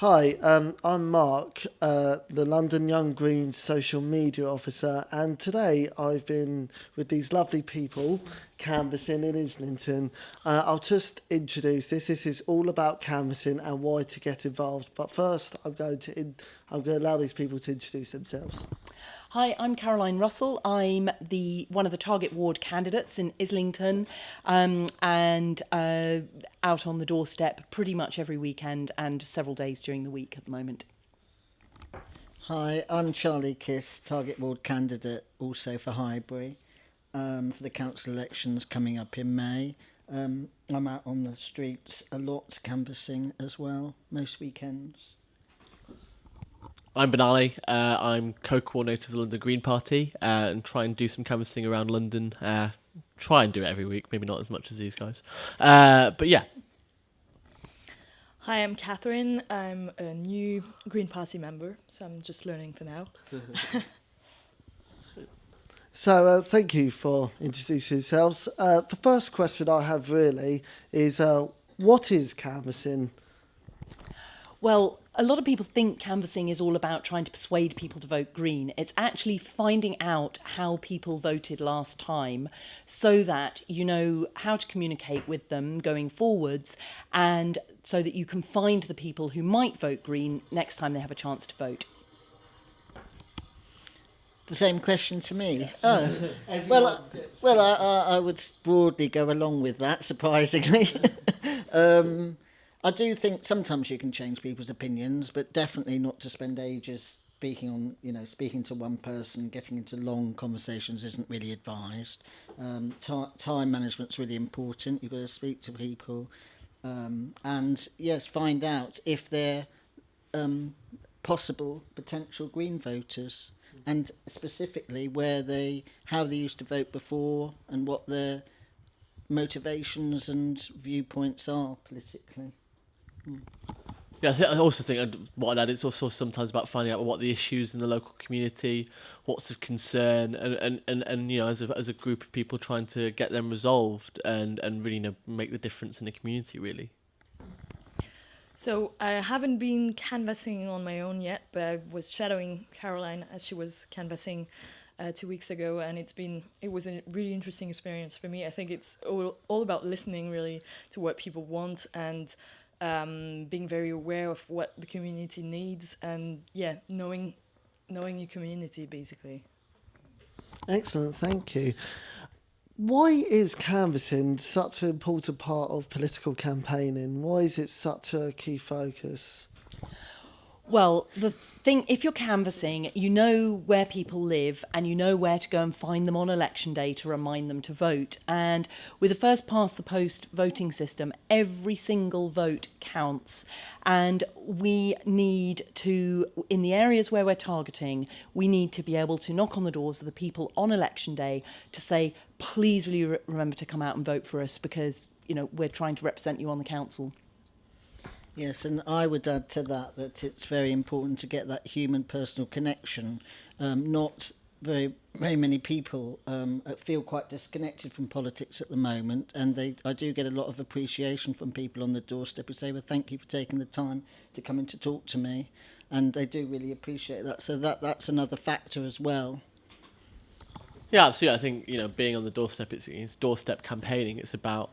Hi, I'm Mark, the London Young Greens social media officer, and today I've been with these lovely people canvassing in Islington. I'll just introduce this. This is all about canvassing and why to get involved. But first, I'm going to allow these people to introduce themselves. Hi, I'm Caroline Russell. I'm one of the target ward candidates in Islington, and out on the doorstep pretty much every weekend and several days during the week at the moment. Hi, I'm Charlie Kiss, target ward candidate also for Highbury, for the council elections coming up in May. I'm out on the streets a lot canvassing as well, most weekends. I'm Benali. I'm co-coordinator of the London Green Party and try and do some canvassing around London. Try and do it every week, maybe not as much as these guys. But yeah. Hi, I'm Catherine. I'm a new Green Party member, so I'm just learning for now. So thank you for introducing yourselves. The first question I have really is, what is canvassing? Well, a lot of people think canvassing is all about trying to persuade people to vote Green. It's actually finding out how people voted last time so that you know how to communicate with them going forwards and so that you can find the people who might vote Green next time they have a chance to vote. The same question to me. Yes. Oh, I would broadly go along with that, surprisingly. I do think sometimes you can change people's opinions, but definitely not to spend ages speaking to one person, getting into long conversations isn't really advised. Time management's really important. You've got to speak to people, and yes, find out if they're possible potential Green voters, and specifically how they used to vote before, and what their motivations and viewpoints are politically. Yeah, I also think what I'd add, it's also sometimes about finding out what the issues in the local community, what's of concern, and as a group of people trying to get them resolved and really make the difference in the community really. So I haven't been canvassing on my own yet, but I was shadowing Caroline as she was canvassing 2 weeks ago, and it was a really interesting experience for me. I think it's all about listening really to what people want and being very aware of what the community needs, and knowing your community basically. Excellent, thank you. Why is canvassing such an important part of political campaigning? Why is it such a key focus? Well, the thing, if you're canvassing, you know where people live and you know where to go and find them on election day to remind them to vote. And with the first past the post voting system, every single vote counts. And we need to, in the areas where we're targeting, we need to be able to knock on the doors of the people on election day to say, please will you remember to come out and vote for us because, we're trying to represent you on the council. Yes, and I would add to that it's very important to get that human personal connection. Not very many people feel quite disconnected from politics at the moment, and I do get a lot of appreciation from people on the doorstep who say, well, thank you for taking the time to come in to talk to me, and they do really appreciate that. So that's another factor as well. Yeah, absolutely. I think being on the doorstep, it's doorstep campaigning. It's about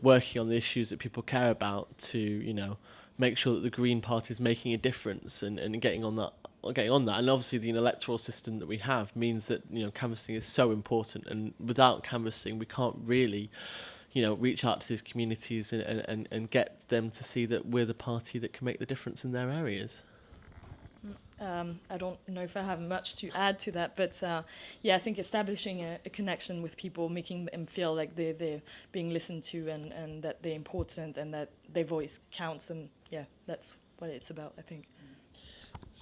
working on the issues that people care about to, make sure that the Green Party is making a difference and getting on that. And obviously the electoral system that we have means that, canvassing is so important. And without canvassing, we can't really, reach out to these communities and get them to see that we're the party that can make the difference in their areas. I don't know if I have much to add to that, but I think establishing a connection with people, making them feel like they're being listened to and that they're important and that their voice counts, and that's what it's about, I think.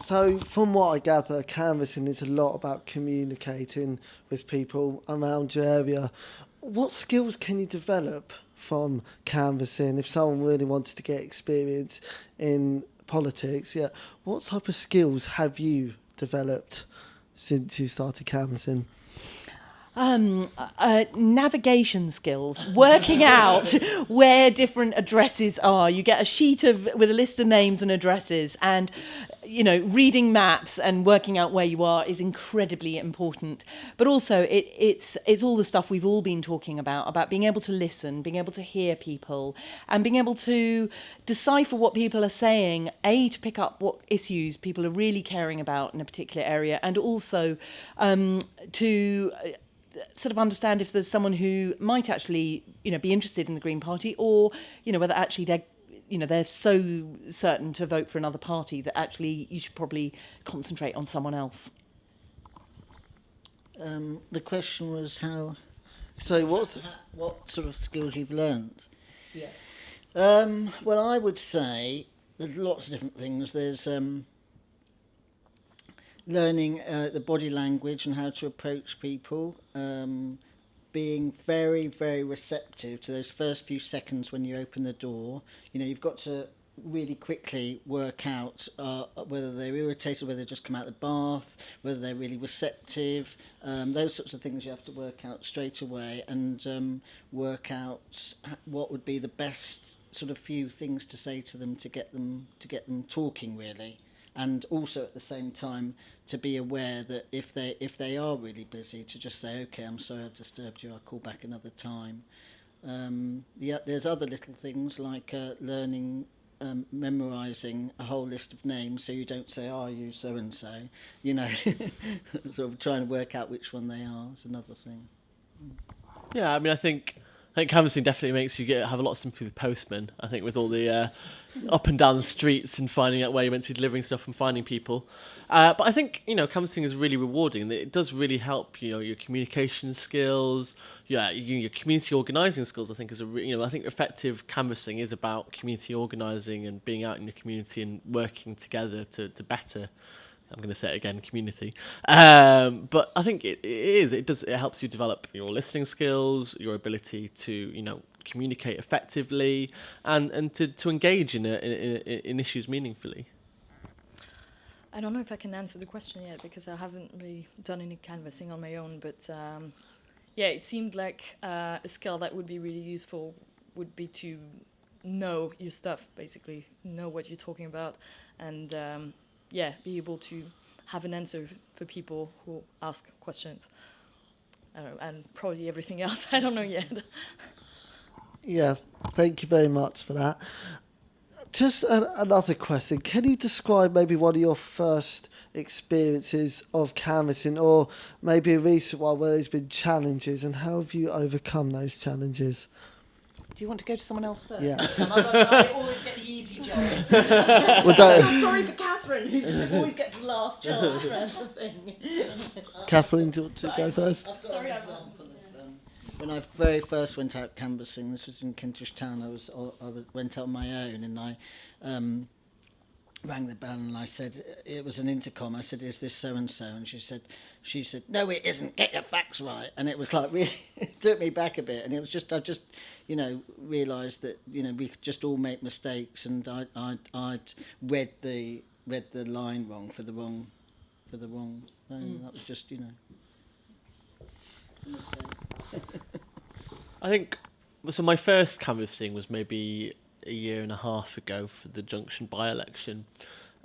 So from what I gather, canvassing is a lot about communicating with people around your area. What skills can you develop from canvassing if someone really wants to get experience in politics? What type of skills have you developed since you started canvassing? Navigation skills, working out where different addresses are. You get a sheet with a list of names and addresses, and reading maps and working out where you are is incredibly important. But also, it's all the stuff we've all been talking about being able to listen, being able to hear people, and being able to decipher what people are saying. To pick up what issues people are really caring about in a particular area, and also to sort of understand if there's someone who might actually, be interested in the Green Party, or, whether actually they're so certain to vote for another party that actually you should probably concentrate on someone else. The question was how. So What sort of skills you've learned? Yeah. Well, I would say there's lots of different things. There's learning the body language and how to approach people, being very, very receptive to those first few seconds when you open the door. You've got to really quickly work out whether they're irritated, whether they've just come out of the bath, whether they're really receptive. Those sorts of things you have to work out straight away, and work out what would be the best sort of few things to say to them to get them talking, really. And also at the same time to be aware that if they are really busy, to just say, okay, I'm sorry I've disturbed you, I'll call back another time. There's other little things like learning, memorising a whole list of names so you don't say, are you so-and-so, sort of trying to work out which one they are is another thing. Yeah, I mean, I think canvassing definitely makes you have a lot of sympathy with postmen. I think with all the up and down the streets and finding out where you're meant to be delivering stuff and finding people. But I think, canvassing is really rewarding. It does really help, your communication skills, your community organising skills. I think I think effective canvassing is about community organising and being out in your community and working together to better. I'm going to say it again, community. But I think it helps you develop your listening skills, your ability to, communicate effectively and to engage in issues meaningfully. I don't know if I can answer the question yet because I haven't really done any canvassing on my own, but it seemed like a skill that would be really useful would be to know your stuff, basically, know what you're talking about, and be able to have an answer for people who ask questions. I don't know, and probably everything else, I don't know yet. Yeah, thank you very much for that. Just another question. Can you describe maybe one of your first experiences of canvassing, or maybe a recent one where there's been challenges, and how have you overcome those challenges? Do you want to go to someone else first? Yes. I always get the easy job. Well, I feel sorry for Catherine, who always gets the last chance for everything. Catherine, do you want to go first? I've got an example of when I very first went out canvassing. This was in Kentish Town. I went out on my own, and I rang the bell, and I said, it was an intercom. I said, "Is this so and so?" And she said, "No, it isn't. Get your facts right." And it was like really, it took me back a bit. And it was just, I just, realised that we could just all make mistakes, and I'd read the line wrong for the wrong phone. That was just, I think, so my first canvassing was maybe a year and a half ago for the Junction by-election,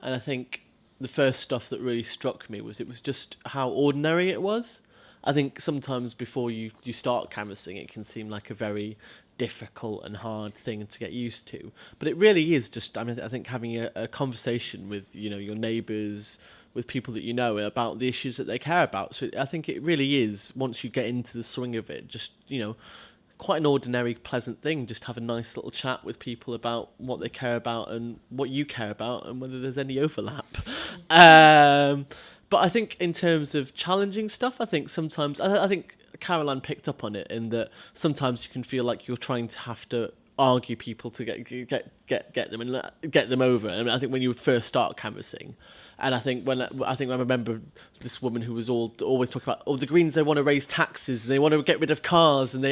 and I think the first stuff that really struck me was it was just how ordinary it was. I think sometimes before you start canvassing, it can seem like a very difficult and hard thing to get used to, but it really is just, I think having a conversation with your neighbours, with people that about the issues that they care about. So I think it really is, once you get into the swing of it, just quite an ordinary, pleasant thing. Just have a nice little chat with people about what they care about and what you care about and whether there's any overlap. But I think in terms of challenging stuff, I think sometimes, I think Caroline picked up on it in that sometimes you can feel like you're trying to have to argue people to get them and get them over. I mean, I think when you would first start canvassing, and I think I remember this woman who was always talking about, the Greens, they want to raise taxes, they want to get rid of cars, and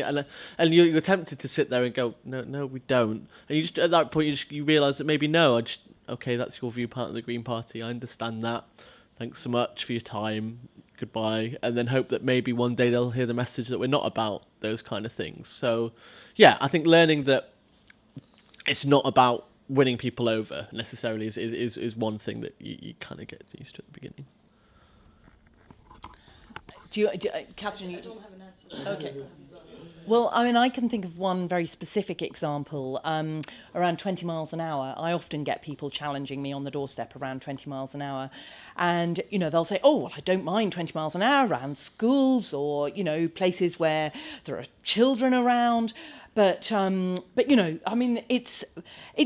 you're tempted to sit there and go, no, we don't. And you just, at that point, you realise that maybe okay, that's your view, part of the Green Party. I understand that. Thanks so much for your time. goodbye, and then hope that maybe one day they'll hear the message that we're not about those kind of things. So, yeah, I think learning that it's not about winning people over necessarily is one thing that you kind of get used to at the beginning. Catherine, I don't have an answer. Okay. Well, I mean, I can think of one very specific example. Around 20 miles an hour, I often get people challenging me on the doorstep around 20 miles an hour. And, you know, they'll say, oh, well, I don't mind 20 miles an hour around schools or, you know, places where there are children around. But you know, I mean, it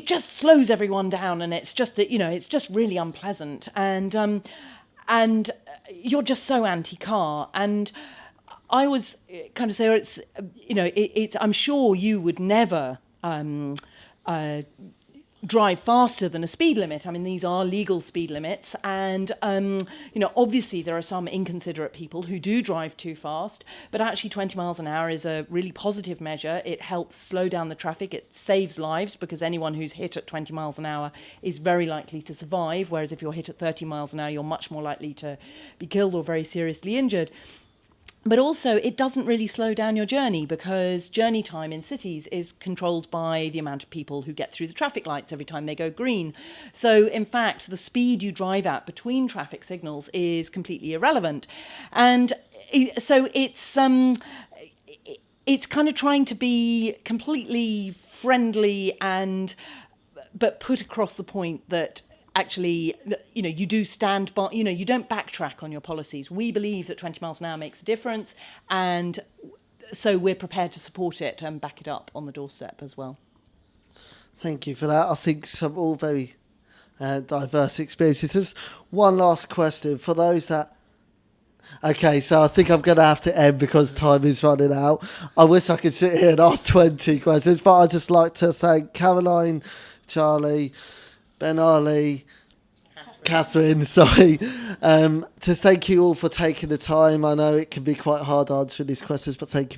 just slows everyone down, and it's just that, you know, it's just really unpleasant, and you're just so anti-car. And I was kind of say, it's, you know, it's. I'm sure you would never drive faster than a speed limit. I mean, these are legal speed limits, and you know, obviously there are some inconsiderate people who do drive too fast, but actually 20 miles an hour is a really positive measure. It helps slow down the traffic. It saves lives, because anyone who's hit at 20 miles an hour is very likely to survive, whereas if you're hit at 30 miles an hour, you're much more likely to be killed or very seriously injured. But also, it doesn't really slow down your journey, because journey time in cities is controlled by the amount of people who get through the traffic lights every time they go green. So, in fact, the speed you drive at between traffic signals is completely irrelevant. And so it's kind of trying to be completely friendly but put across the point that actually, you know, you do stand by, you know, you don't backtrack on your policies. We believe that 20 miles an hour makes a difference, and so we're prepared to support it and back it up on the doorstep as well. Thank you for that. I think some all very diverse experiences. Just one last question for those that... Okay, so I think I'm going to have to end because time is running out. I wish I could sit here and ask 20 questions, but I'd just like to thank Caroline, Charlie, Ben Ali, Catherine, sorry. To thank you all for taking the time. I know it can be quite hard answering these questions, but thank you very much.